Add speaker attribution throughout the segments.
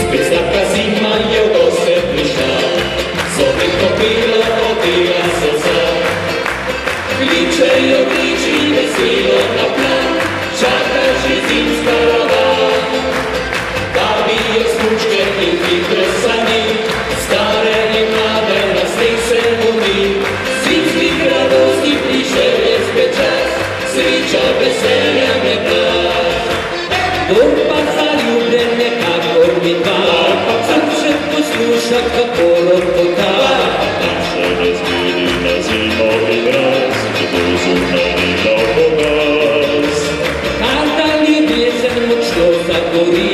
Speaker 1: Spet taka zima je v goste prišla, zopet kopila odela srca. Kličejo kliči veselo na plan, čaka že zimska roda. Babijo smučke in hitre sani, stare in mlade na sneg se budi. Zimskih radosti prišel je spet čas, sreča veselja me glas. Dom pa zaljubljen nekako mi dva, srce posluša kako ropota.
Speaker 2: Se ne zmeni na zimovi mraz, kdo zunani novogaz.
Speaker 1: Kada ljubezen močno zagori,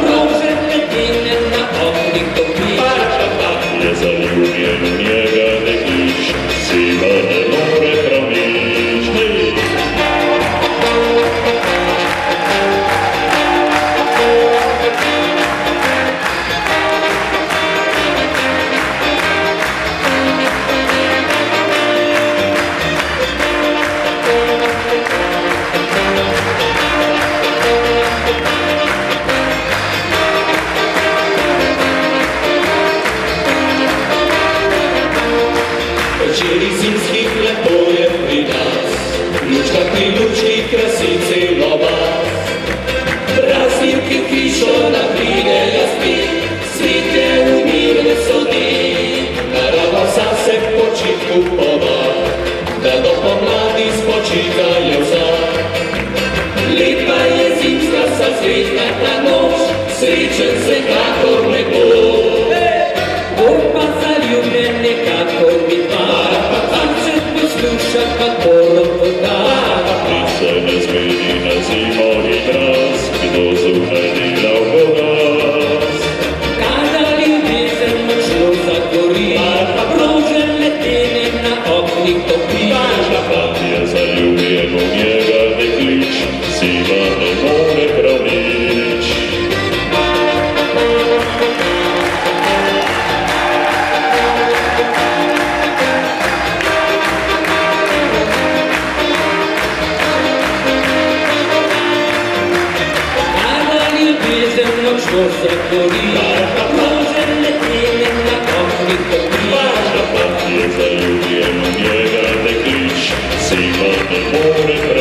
Speaker 1: rože ledine na oknih topi.
Speaker 2: Je zaljubljen v njega deklič, zima ne more pravič.
Speaker 1: Večeri zimskih lepo je pri nas, lučka pri lučki krasi celo vas. Prazniki v hišo napridejo spit, svet je v mirne sodi. Narava vsa se v počitku poda, da do pomladi spočitajo vsa. Lepa je zimska sa zvezdnata noč, srečen se kakor nebo. Bor pa zaljubljen nekako mi dva, srce posluša kako ropota.
Speaker 2: Se ne zmeni na zimovi mraz, kdo zunani novogaz.
Speaker 1: Kada ljubezen močno zagori, rože ledene na oknih topi.
Speaker 2: Je zaljubljen v njega deklič, zima ne more pravič.
Speaker 1: Močno zagori, rože ledene na oknih topi.
Speaker 2: Je zaljubljen v njega deklič, zima ne more pravič.